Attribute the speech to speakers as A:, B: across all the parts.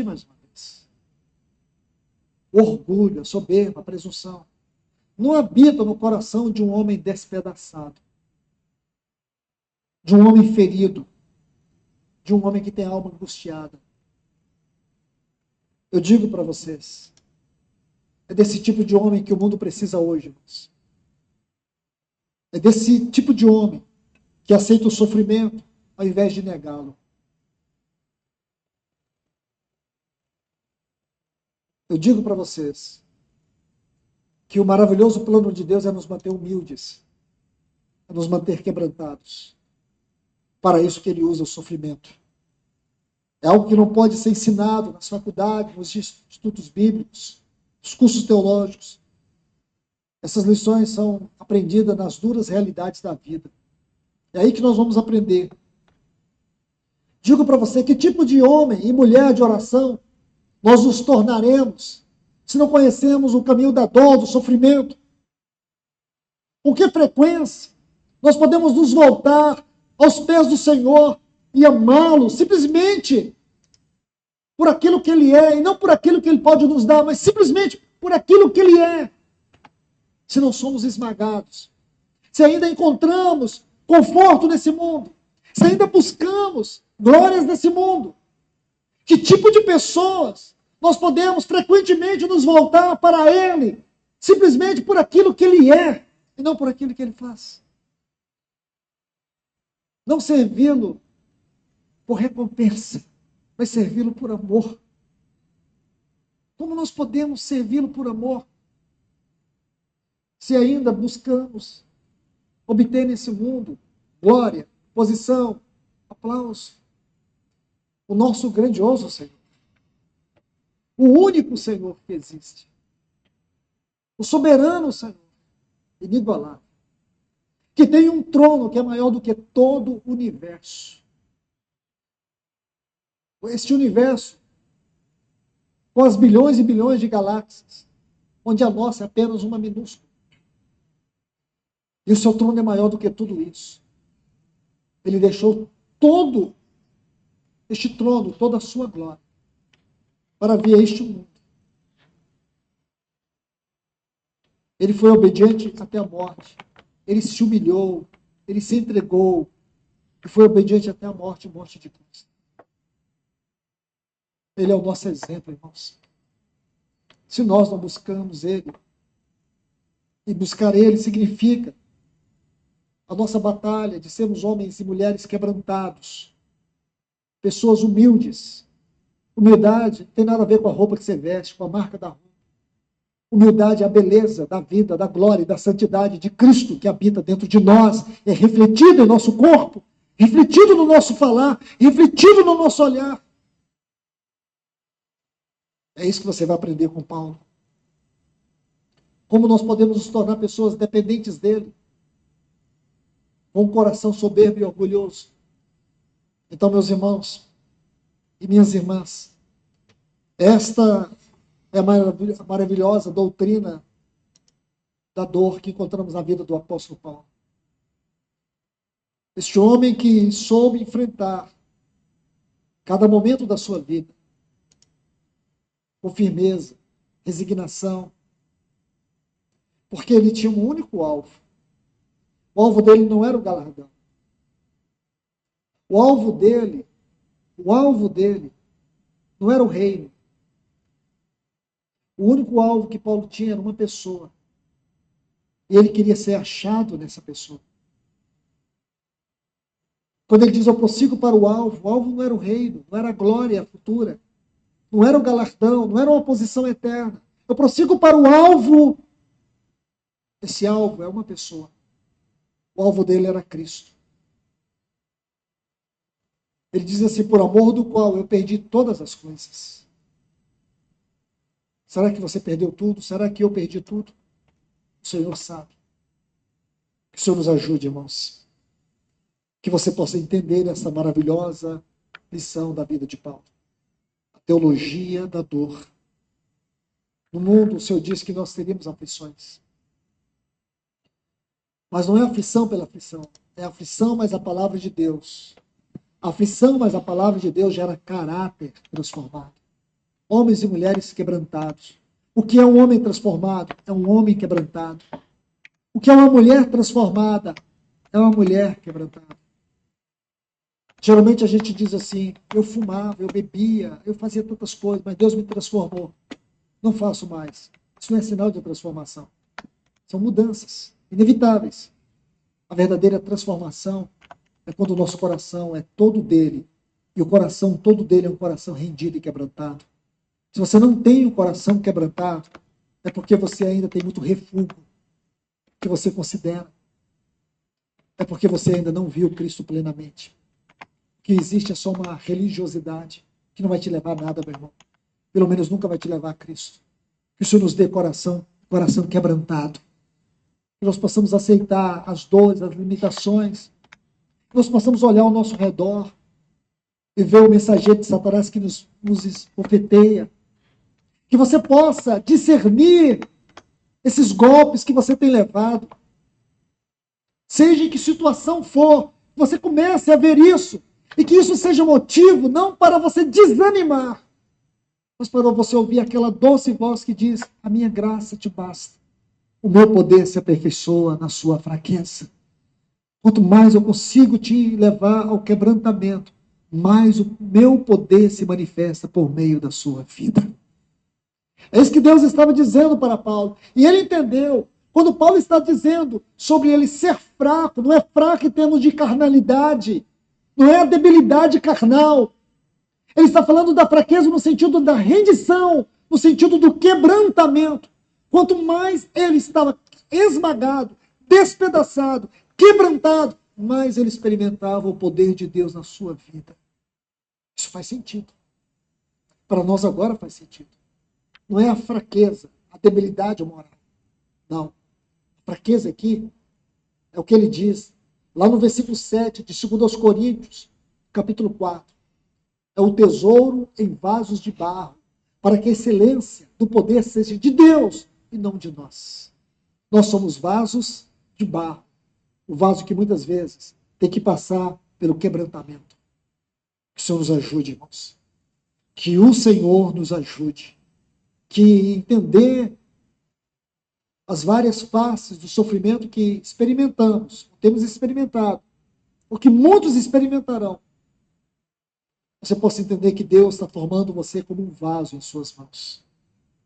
A: mais uma vez. O orgulho, a soberba, a presunção não habita no coração de um homem despedaçado, de um homem ferido, de um homem que tem alma angustiada. Eu digo para vocês, é desse tipo de homem que o mundo precisa hoje, irmãos. É desse tipo de homem que aceita o sofrimento ao invés de negá-lo. Eu digo para vocês que o maravilhoso plano de Deus é nos manter humildes, é nos manter quebrantados. Para isso que ele usa o sofrimento. É algo que não pode ser ensinado nas faculdades, nos institutos bíblicos, nos cursos teológicos. Essas lições são aprendidas nas duras realidades da vida. É aí que nós vamos aprender. Digo para você que tipo de homem e mulher de oração nós nos tornaremos se não conhecemos o caminho da dor, do sofrimento. Com que frequência nós podemos nos voltar aos pés do Senhor e amá-lo simplesmente por aquilo que Ele é, e não por aquilo que Ele pode nos dar, mas simplesmente por aquilo que Ele é. Se não somos esmagados, se ainda encontramos conforto nesse mundo, se ainda buscamos glórias nesse mundo, que tipo de pessoas nós podemos frequentemente nos voltar para Ele, simplesmente por aquilo que Ele é, e não por aquilo que Ele faz. Não servi-lo por recompensa, mas servi-lo por amor. Como nós podemos servi-lo por amor? Se ainda buscamos obter nesse mundo glória, posição, aplauso. O nosso grandioso Senhor. O único Senhor que existe. O soberano Senhor, inigualável. Que tem um trono que é maior do que todo o universo. Este universo, com as bilhões e bilhões de galáxias, onde a nossa é apenas uma minúscula. E o seu trono é maior do que tudo isso. Ele deixou todo este trono, toda a sua glória, para vir a este mundo. Ele foi obediente até a morte. Ele se humilhou, ele se entregou, e foi obediente até a morte de cruz. Ele é o nosso exemplo, irmãos. Se nós não buscamos Ele, e buscar Ele significa a nossa batalha de sermos homens e mulheres quebrantados, pessoas humildes. Humildade não tem nada a ver com a roupa que você veste, com a marca da roupa. Humildade é a beleza da vida, da glória e da santidade de Cristo que habita dentro de nós, é refletido em nosso corpo, refletido no nosso falar, refletido no nosso olhar. É isso que você vai aprender com Paulo. Como nós podemos nos tornar pessoas dependentes dele, com um coração soberbo e orgulhoso. Então, meus irmãos e minhas irmãs, esta é a maravilhosa doutrina da dor que encontramos na vida do apóstolo Paulo. Este homem que soube enfrentar cada momento da sua vida com firmeza, resignação, porque ele tinha um único alvo. O alvo dele não era o galardão. O alvo dele não era o reino. O único alvo que Paulo tinha era uma pessoa. E ele queria ser achado nessa pessoa. Quando ele diz, eu prossigo para o alvo não era o reino, não era a glória futura, não era o galardão, não era uma posição eterna. Eu prossigo para o alvo. Esse alvo é uma pessoa. O alvo dele era Cristo. Ele diz assim, por amor do qual eu perdi todas as coisas. Será que você perdeu tudo? Será que eu perdi tudo? O Senhor sabe. Que o Senhor nos ajude, irmãos. Que você possa entender essa maravilhosa lição da vida de Paulo. A teologia da dor. No mundo, o Senhor diz que nós teríamos aflições. Mas não é aflição pela aflição. É aflição, mas a palavra de Deus. A aflição, mas a palavra de Deus gera caráter transformado. Homens e mulheres quebrantados. O que é um homem transformado? É um homem quebrantado. O que é uma mulher transformada? É uma mulher quebrantada. Geralmente a gente diz assim, eu fumava, eu bebia, eu fazia tantas coisas, mas Deus me transformou. Não faço mais. Isso não é sinal de transformação. São mudanças inevitáveis. A verdadeira transformação é quando o nosso coração é todo dele. E o coração todo dele é um coração rendido e quebrantado. Se você não tem um coração quebrantado, é porque você ainda tem muito refúgio que você considera. É porque você ainda não viu Cristo plenamente. O que existe é só uma religiosidade que não vai te levar a nada, meu irmão. Pelo menos nunca vai te levar a Cristo. Que o Senhor nos dê coração quebrantado. Que nós possamos aceitar as dores, as limitações. Que nós possamos olhar ao nosso redor e ver o mensageiro de Satanás que nos esbofeteia. Que você possa discernir esses golpes que você tem levado. Seja em que situação for, você comece a ver isso. E que isso seja motivo não para você desanimar, mas para você ouvir aquela doce voz que diz: a minha graça te basta. O meu poder se aperfeiçoa na sua fraqueza. Quanto mais eu consigo te levar ao quebrantamento, mais o meu poder se manifesta por meio da sua vida. É isso que Deus estava dizendo para Paulo. E ele entendeu. Quando Paulo está dizendo sobre ele ser fraco, não é fraco em termos de carnalidade, não é a debilidade carnal. Ele está falando da fraqueza no sentido da rendição, no sentido do quebrantamento. Quanto mais ele estava esmagado, despedaçado, quebrantado, mais ele experimentava o poder de Deus na sua vida. Isso faz sentido. Para nós agora faz sentido. Não é a fraqueza, a debilidade moral. Não. A fraqueza aqui é o que ele diz lá no versículo 7 de 2 Coríntios, capítulo 4. É o tesouro em vasos de barro, para que a excelência do poder seja de Deus e não de nós. Nós somos vasos de barro. O vaso que muitas vezes tem que passar pelo quebrantamento. Que o Senhor nos ajude, irmãos. Que o Senhor nos ajude. Que entender as várias faces do sofrimento que experimentamos, temos experimentado, o que muitos experimentarão, você possa entender que Deus está formando você como um vaso em suas mãos.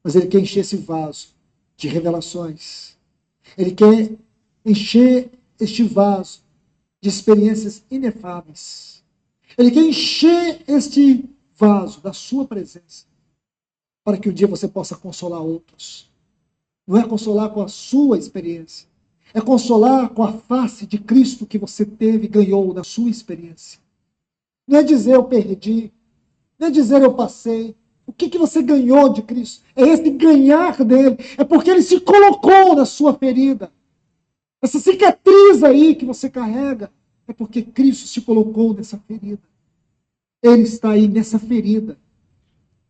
A: Mas Ele quer encher esse vaso de revelações. Ele quer encher este vaso de experiências inefáveis. Ele quer encher este vaso da sua presença, para que um dia você possa consolar outros. Não é consolar com a sua experiência, é consolar com a face de Cristo que você teve e ganhou da sua experiência. Não é dizer eu perdi, não é dizer eu passei. O que você ganhou de Cristo? É esse ganhar dele. É porque ele se colocou na sua ferida. Essa cicatriz aí que você carrega, é porque Cristo se colocou nessa ferida. Ele está aí nessa ferida.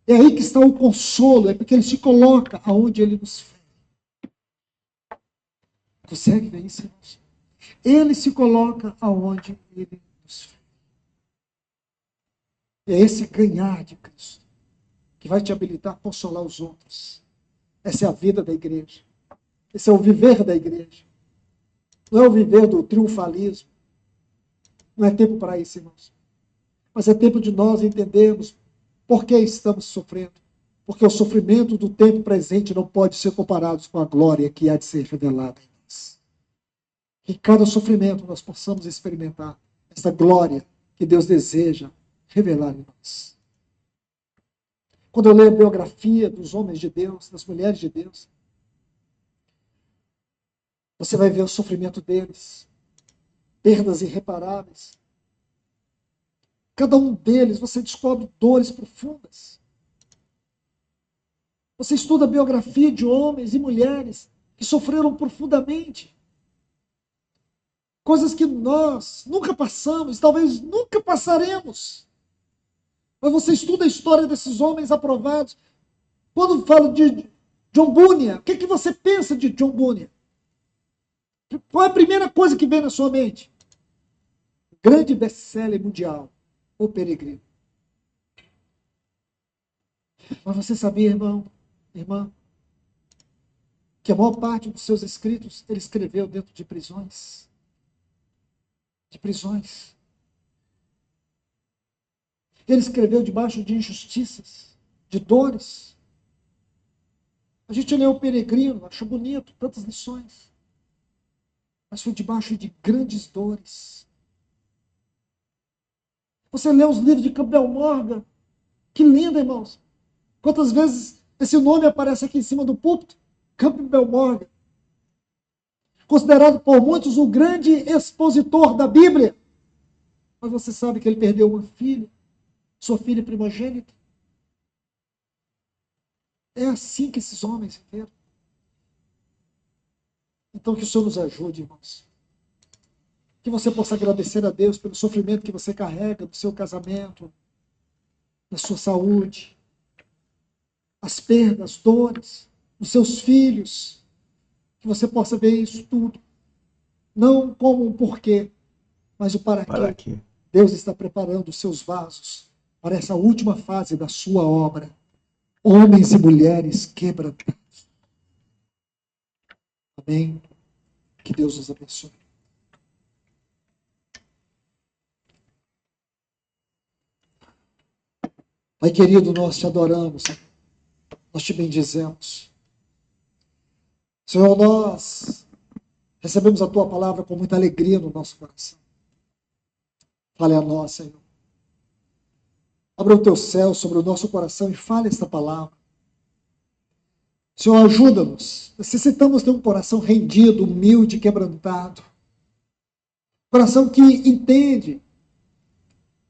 A: É aí que está o consolo, é porque ele se coloca aonde ele nos fez. Consegue ver isso, irmãos? Ele se coloca aonde ele nos fez. É esse ganhar de Cristo que vai te habilitar a consolar os outros. Essa é a vida da igreja. Esse é o viver da igreja. Não é o viver do triunfalismo. Não é tempo para isso, irmãos. Mas é tempo de nós entendermos por que estamos sofrendo. Porque o sofrimento do tempo presente não pode ser comparado com a glória que há de ser revelada em nós. Que cada sofrimento nós possamos experimentar essa glória que Deus deseja revelar em nós. Quando eu leio a biografia dos homens de Deus, das mulheres de Deus, você vai ver o sofrimento deles, perdas irreparáveis. Cada um deles você descobre dores profundas. Você estuda a biografia de homens e mulheres que sofreram profundamente. Coisas que nós nunca passamos, talvez nunca passaremos. Mas você estuda a história desses homens aprovados. Quando falo de John Bunyan, o que você pensa de John Bunyan? Qual é a primeira coisa que vem na sua mente? Grande best-seller mundial, O Peregrino. Mas você sabia, irmão, irmã, que a maior parte dos seus escritos ele escreveu dentro de prisões? De prisões. Ele escreveu debaixo de injustiças, de dores. A gente lê o Peregrino, acha bonito, tantas lições. Mas foi debaixo de grandes dores. Você lê os livros de Campbell Morgan. Que lindo, irmãos. Quantas vezes esse nome aparece aqui em cima do púlpito? Campbell Morgan. Considerado por muitos o grande expositor da Bíblia. Mas você sabe que ele perdeu uma filha, sua filha primogênita. É assim que esses homens viveram. Então que o Senhor nos ajude, irmãos. Que você possa agradecer a Deus pelo sofrimento que você carrega no seu casamento, na sua saúde, as perdas, as dores, dos seus filhos. Que você possa ver isso tudo. Não como um porquê, mas o para quê. Deus está preparando os seus vasos para essa última fase da sua obra. Homens e mulheres quebrantados. Amém? Que Deus nos abençoe. Pai querido, nós te adoramos, nós te bendizemos. Senhor, nós recebemos a tua palavra com muita alegria no nosso coração. Fale a nós, Senhor. Abra o teu céu sobre o nosso coração e fale esta palavra. Senhor, ajuda-nos. Necessitamos ter um coração rendido, humilde, quebrantado. Coração que entende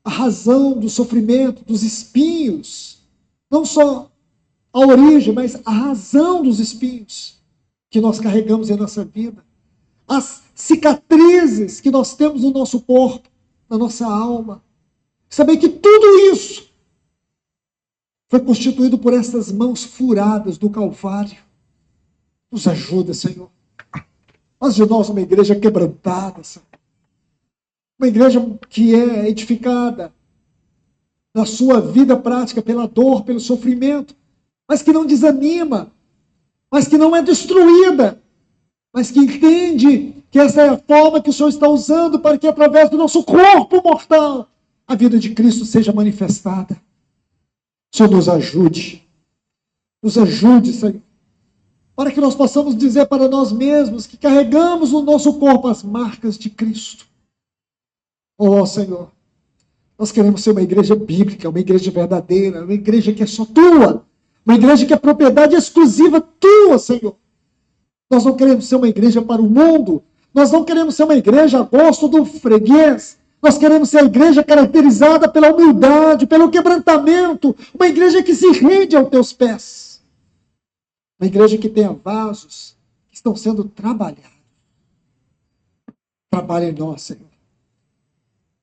A: a razão do sofrimento, dos espinhos. Não só a origem, mas a razão dos espinhos que nós carregamos em nossa vida. As cicatrizes que nós temos no nosso corpo, na nossa alma. Saber que tudo isso foi constituído por essas mãos furadas do Calvário. Nos ajuda, Senhor. Faz de nós uma igreja quebrantada, Senhor. Uma igreja que é edificada na sua vida prática pela dor, pelo sofrimento, mas que não desanima, mas que não é destruída, mas que entende que essa é a forma que o Senhor está usando para que através do nosso corpo mortal a vida de Cristo seja manifestada. O Senhor nos ajude, Senhor, para que nós possamos dizer para nós mesmos que carregamos no nosso corpo as marcas de Cristo. Oh, Senhor, nós queremos ser uma igreja bíblica, uma igreja verdadeira, uma igreja que é só tua, uma igreja que é propriedade exclusiva tua, Senhor. Nós não queremos ser uma igreja para o mundo, nós não queremos ser uma igreja a gosto do freguês, nós queremos ser a igreja caracterizada pela humildade, pelo quebrantamento, uma igreja que se rende aos teus pés, uma igreja que tenha vasos que estão sendo trabalhados. Trabalha em nós, Senhor.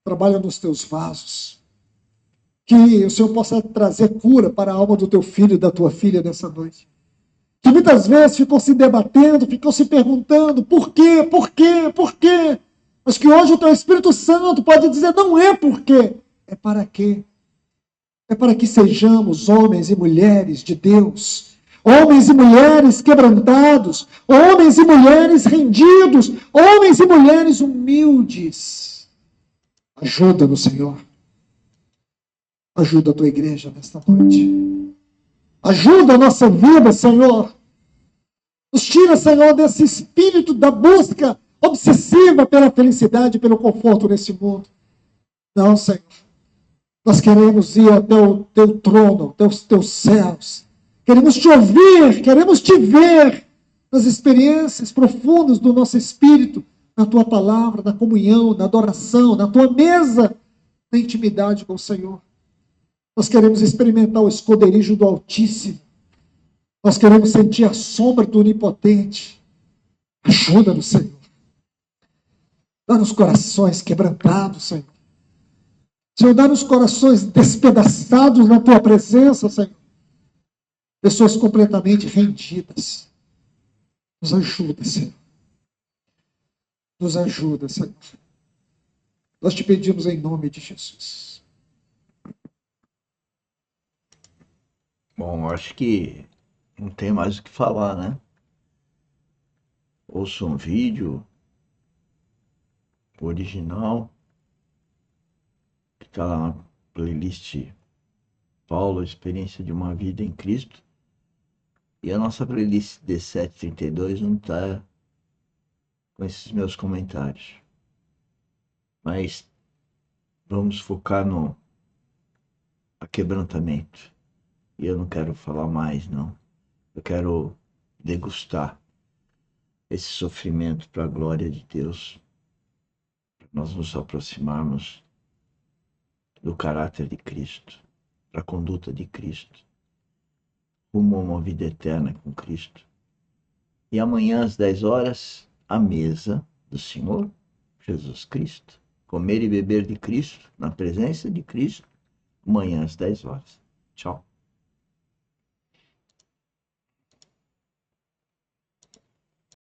A: Trabalha nos teus vasos. Que o Senhor possa trazer cura para a alma do teu filho e da tua filha nessa noite. Que muitas vezes ficou se debatendo, ficou se perguntando por quê, por quê, por quê. Mas que hoje o teu Espírito Santo pode dizer, não é por quê, é para quê. É para que sejamos homens e mulheres de Deus. Homens e mulheres quebrantados. Homens e mulheres rendidos. Homens e mulheres humildes. Ajuda-nos, Senhor. Ajuda a tua igreja nesta noite. Ajuda a nossa vida, Senhor. Nos tira, Senhor, desse espírito da busca obsessiva pela felicidade e pelo conforto nesse mundo. Não, Senhor. Nós queremos ir até o teu trono, até os teus céus. Queremos te ouvir, queremos te ver nas experiências profundas do nosso espírito, na tua palavra, na comunhão, na adoração, na tua mesa, na intimidade com o Senhor. Nós queremos experimentar o esconderijo do Altíssimo. Nós queremos sentir a sombra do Onipotente. Ajuda-nos, Senhor. Dá-nos corações quebrantados, Senhor. Senhor, dá-nos corações despedaçados na tua presença, Senhor. Pessoas completamente rendidas. Nos ajuda, Senhor. Nos ajuda, Senhor. Nós te pedimos em nome de Jesus.
B: Bom, acho que não tem mais o que falar, né? Ouça um vídeo original que está lá na playlist Paulo, Experiência de uma Vida em Cristo. E a nossa playlist D732 não está com esses meus comentários. Mas vamos focar no aquebrantamento. E eu não quero falar mais, não. Eu quero degustar esse sofrimento para a glória de Deus, para nós nos aproximarmos do caráter de Cristo, da conduta de Cristo, rumo a uma vida eterna com Cristo. E amanhã às 10 horas, a mesa do Senhor Jesus Cristo. Comer e beber de Cristo, na presença de Cristo, amanhã às 10 horas. Tchau.